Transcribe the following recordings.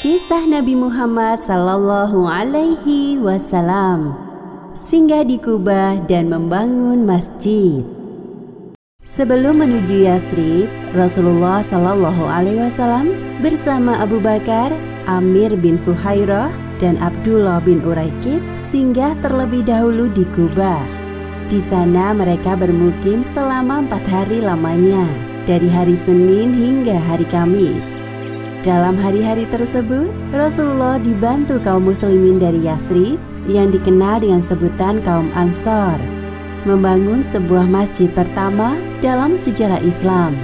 Kisah Nabi Muhammad Sallallahu Alaihi Wasallam singgah di Kuba dan membangun masjid. Sebelum menuju Yathrib, Rasulullah Sallallahu Alaihi Wasallam bersama Abu Bakar, Amir bin Fuhairah, dan Abdullah bin Uraikid singgah terlebih dahulu di Kuba. Di sana mereka bermukim selama 4 hari lamanya, dari hari Senin hingga hari Kamis. Dalam hari-hari tersebut, Rasulullah dibantu kaum muslimin dari Yathrib yang dikenal dengan sebutan kaum Ansor, membangun sebuah masjid pertama dalam sejarah Islam.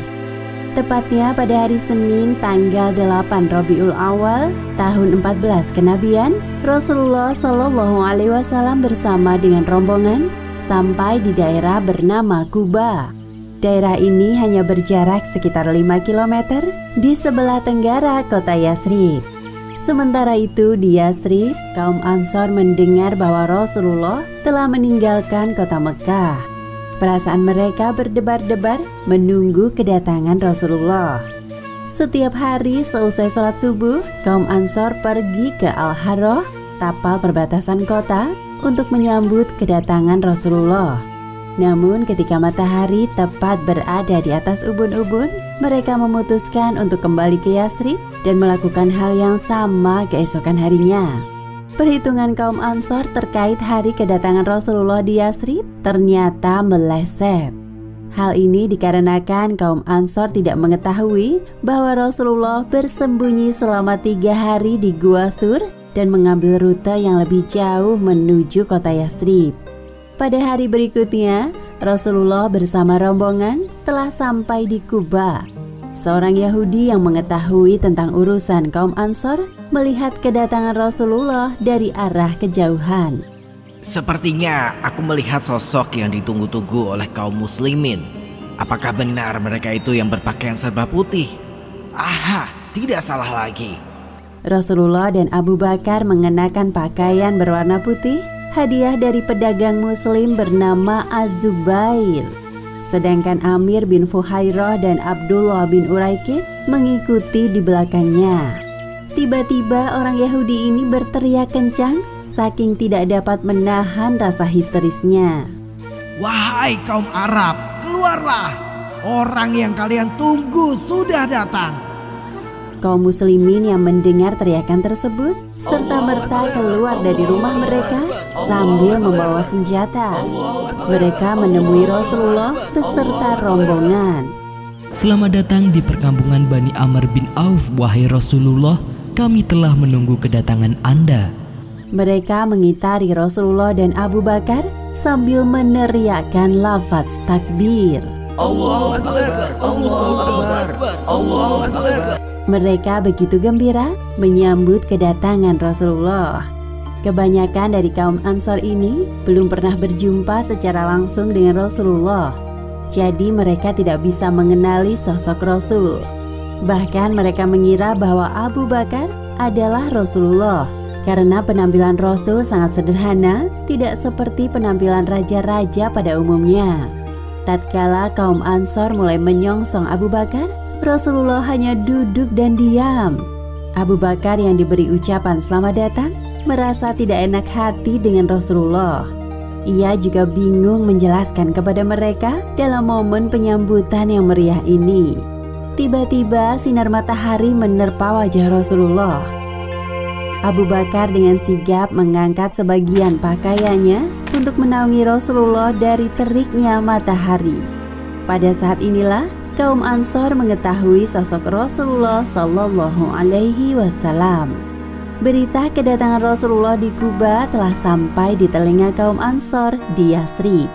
Tepatnya pada hari Senin tanggal 8 Rabiul Awal tahun 14 kenabian, Rasulullah Shallallahu Alaihi Wasallam bersama dengan rombongan sampai di daerah bernama Kuba. Daerah ini hanya berjarak sekitar 5 km di sebelah tenggara kota Yathrib. Sementara itu di Yathrib, kaum Ansor mendengar bahwa Rasulullah telah meninggalkan kota Mekah. Perasaan mereka berdebar-debar menunggu kedatangan Rasulullah. Setiap hari seusai sholat subuh, kaum Ansor pergi ke Al-Harrah, tapal perbatasan kota, untuk menyambut kedatangan Rasulullah. Namun ketika matahari tepat berada di atas ubun-ubun, mereka memutuskan untuk kembali ke Yathrib dan melakukan hal yang sama keesokan harinya. Perhitungan kaum Ansor terkait hari kedatangan Rasulullah di Yathrib ternyata meleset. Hal ini dikarenakan kaum Ansor tidak mengetahui bahwa Rasulullah bersembunyi selama 3 hari di Gua Thur dan mengambil rute yang lebih jauh menuju kota Yathrib. Pada hari berikutnya, Rasulullah bersama rombongan telah sampai di Kuba. Seorang Yahudi yang mengetahui tentang urusan kaum Ansor melihat kedatangan Rasulullah dari arah kejauhan. Sepertinya aku melihat sosok yang ditunggu-tunggu oleh kaum muslimin. Apakah benar mereka itu yang berpakaian serba putih? Aha, tidak salah lagi. Rasulullah dan Abu Bakar mengenakan pakaian berwarna putih, hadiah dari pedagang muslim bernama Az-Zubair. Sedangkan Amir bin Fuhairah dan Abdullah bin Uraikid mengikuti di belakangnya. Tiba-tiba orang Yahudi ini berteriak kencang saking tidak dapat menahan rasa histerisnya. Wahai kaum Arab, keluarlah! Orang yang kalian tunggu sudah datang. Kaum muslimin yang mendengar teriakan tersebut serta-merta keluar dari rumah mereka sambil membawa senjata. Mereka menemui Rasulullah beserta rombongan. Selamat datang di perkampungan Bani Amr bin Auf, wahai Rasulullah, kami telah menunggu kedatangan Anda. Mereka mengitari Rasulullah dan Abu Bakar sambil meneriakkan lafaz takbir. Allahu Akbar, Allahu Akbar, Allahu Akbar. Mereka begitu gembira menyambut kedatangan Rasulullah. Kebanyakan dari kaum Ansor ini belum pernah berjumpa secara langsung dengan Rasulullah. Jadi mereka tidak bisa mengenali sosok Rasul. Bahkan mereka mengira bahwa Abu Bakar adalah Rasulullah karena penampilan Rasul sangat sederhana, tidak seperti penampilan raja-raja pada umumnya. Tatkala kaum Ansor mulai menyongsong Abu Bakar, Rasulullah hanya duduk dan diam. Abu Bakar yang diberi ucapan selamat datang merasa tidak enak hati dengan Rasulullah. Ia juga bingung menjelaskan kepada mereka dalam momen penyambutan yang meriah ini. Tiba-tiba sinar matahari menerpa wajah Rasulullah. Abu Bakar dengan sigap mengangkat sebagian pakaiannya untuk menaungi Rasulullah dari teriknya matahari. Pada saat inilah kaum Ansor mengetahui sosok Rasulullah Sallallahu Alaihi Wasallam. Berita kedatangan Rasulullah di Kuba telah sampai di telinga kaum Ansor di Yathrib.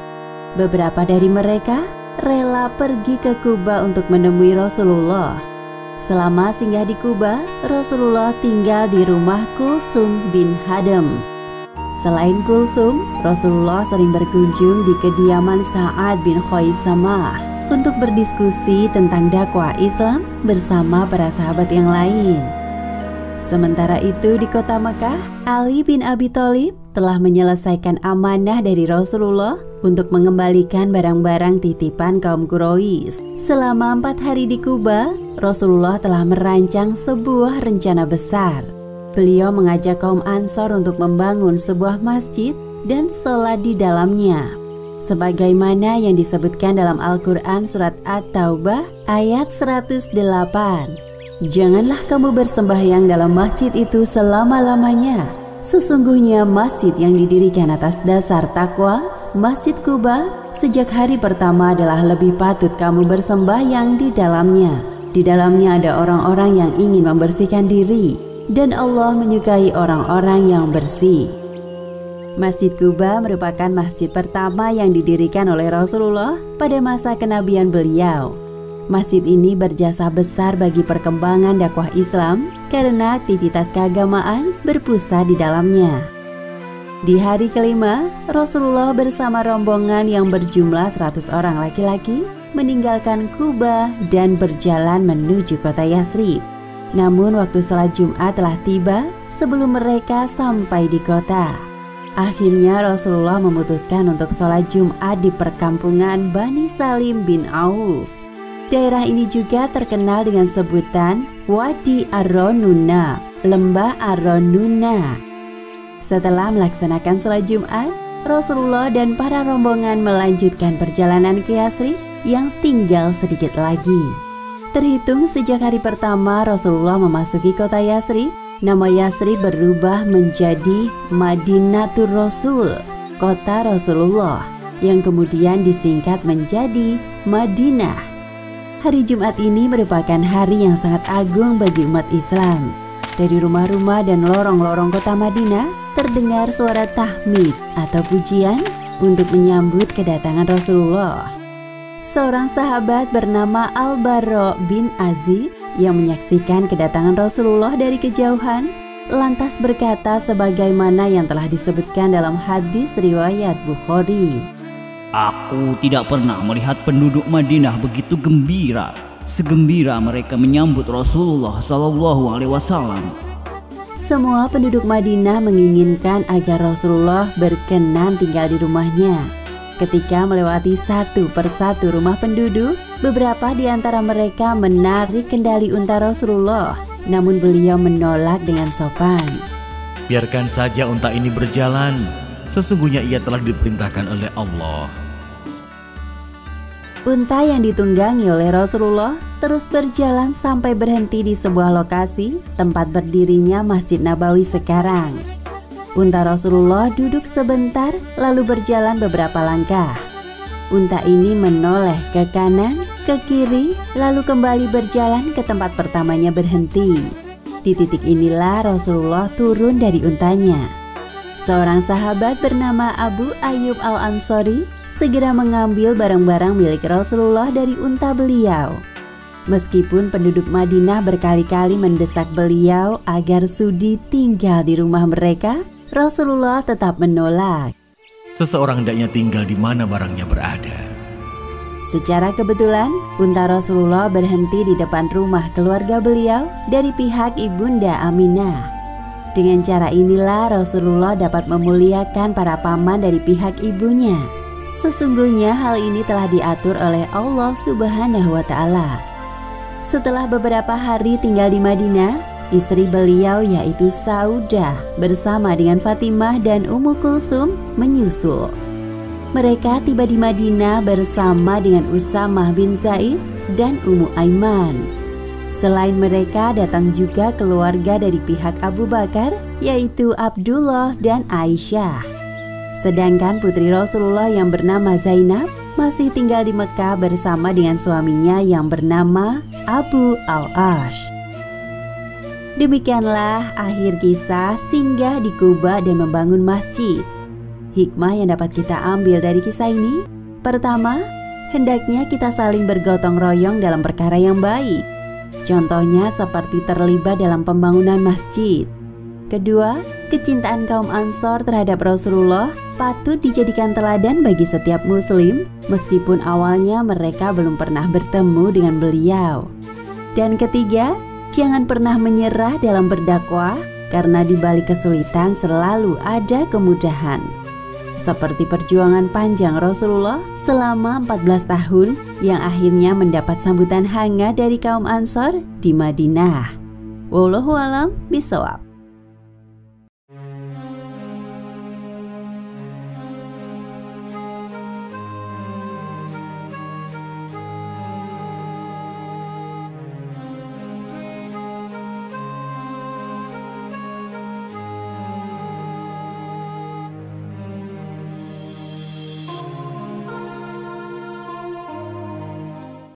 Beberapa dari mereka rela pergi ke Kuba untuk menemui Rasulullah. Selama singgah di Kuba, Rasulullah tinggal di rumah Kulsum bin Hadam. Selain Kulsum, Rasulullah sering berkunjung di kediaman Sa'ad bin Khaisamah untuk berdiskusi tentang dakwah Islam bersama para sahabat yang lain. Sementara itu di kota Mekah, Ali bin Abi Thalib telah menyelesaikan amanah dari Rasulullah untuk mengembalikan barang-barang titipan kaum Quraisy. Selama 4 hari di Kuba, Rasulullah telah merancang sebuah rencana besar. Beliau mengajak kaum Ansor untuk membangun sebuah masjid dan sholat di dalamnya. Sebagaimana yang disebutkan dalam Al-Quran surat At-Taubah ayat 108. Janganlah kamu bersembahyang dalam masjid itu selama-lamanya. Sesungguhnya masjid yang didirikan atas dasar takwa, Masjid Kuba, sejak hari pertama adalah lebih patut kamu bersembahyang di dalamnya. Di dalamnya ada orang-orang yang ingin membersihkan diri, dan Allah menyukai orang-orang yang bersih. Masjid Kuba merupakan masjid pertama yang didirikan oleh Rasulullah pada masa kenabian beliau. Masjid ini berjasa besar bagi perkembangan dakwah Islam karena aktivitas keagamaan berpusat di dalamnya. Di hari kelima, Rasulullah bersama rombongan yang berjumlah 100 orang laki-laki meninggalkan Kuba dan berjalan menuju kota Yatsrib. Namun waktu sholat Jumat telah tiba sebelum mereka sampai di kota. Akhirnya Rasulullah memutuskan untuk sholat Jumat di perkampungan Bani Salim bin Auf. Daerah ini juga terkenal dengan sebutan Wadi Ar-Ronuna, Lembah Ar-Ronuna. Setelah melaksanakan sholat Jumat, Rasulullah dan para rombongan melanjutkan perjalanan ke Yatsrib yang tinggal sedikit lagi. Terhitung sejak hari pertama Rasulullah memasuki kota Yatsrib, nama Yatsrib berubah menjadi Madinatur Rasul, kota Rasulullah, yang kemudian disingkat menjadi Madinah. Hari Jumat ini merupakan hari yang sangat agung bagi umat Islam. Dari rumah-rumah dan lorong-lorong kota Madinah terdengar suara tahmid atau pujian untuk menyambut kedatangan Rasulullah. Seorang sahabat bernama Al-Bara bin Azib yang menyaksikan kedatangan Rasulullah dari kejauhan lantas berkata sebagaimana yang telah disebutkan dalam hadis riwayat Bukhari. Aku tidak pernah melihat penduduk Madinah begitu gembira, segembira mereka menyambut Rasulullah SAW. Semua penduduk Madinah menginginkan agar Rasulullah berkenan tinggal di rumahnya. Ketika melewati satu persatu rumah penduduk, beberapa di antara mereka menarik kendali unta Rasulullah, namun beliau menolak dengan sopan. Biarkan saja unta ini berjalan, sesungguhnya ia telah diperintahkan oleh Allah. Unta yang ditunggangi oleh Rasulullah terus berjalan sampai berhenti di sebuah lokasi tempat berdirinya Masjid Nabawi sekarang. Unta Rasulullah duduk sebentar lalu berjalan beberapa langkah. Unta ini menoleh ke kanan, ke kiri, lalu kembali berjalan ke tempat pertamanya berhenti. Di titik inilah Rasulullah turun dari untanya. Seorang sahabat bernama Abu Ayyub Al-Ansori segera mengambil barang-barang milik Rasulullah dari unta beliau. Meskipun penduduk Madinah berkali-kali mendesak beliau agar sudi tinggal di rumah mereka, Rasulullah tetap menolak. Seseorang hendaknya tinggal di mana barangnya berada. Secara kebetulan, unta Rasulullah berhenti di depan rumah keluarga beliau dari pihak Ibunda Aminah. Dengan cara inilah Rasulullah dapat memuliakan para paman dari pihak ibunya. Sesungguhnya hal ini telah diatur oleh Allah Subhanahu wa Ta'ala. Setelah beberapa hari tinggal di Madinah, istri beliau yaitu Saudah bersama dengan Fatimah dan Ummu Kulsum menyusul. Mereka tiba di Madinah bersama dengan Usamah bin Zaid dan Ummu Aiman. Selain mereka datang juga keluarga dari pihak Abu Bakar yaitu Abdullah dan Aisyah. Sedangkan putri Rasulullah yang bernama Zainab masih tinggal di Mekah bersama dengan suaminya yang bernama Abu Al-Ash. Demikianlah akhir kisah singgah di Kuba dan membangun masjid. Hikmah yang dapat kita ambil dari kisah ini: pertama, hendaknya kita saling bergotong royong dalam perkara yang baik. Contohnya seperti terlibat dalam pembangunan masjid. Kedua, kecintaan kaum Ansor terhadap Rasulullah patut dijadikan teladan bagi setiap muslim meskipun awalnya mereka belum pernah bertemu dengan beliau. Dan ketiga, Jangan pernah menyerah dalam berdakwah, karena di balik kesulitan selalu ada kemudahan. Seperti perjuangan panjang Rasulullah selama 14 tahun yang akhirnya mendapat sambutan hangat dari kaum Ansor di Madinah. Wallahu a'lam bishawab.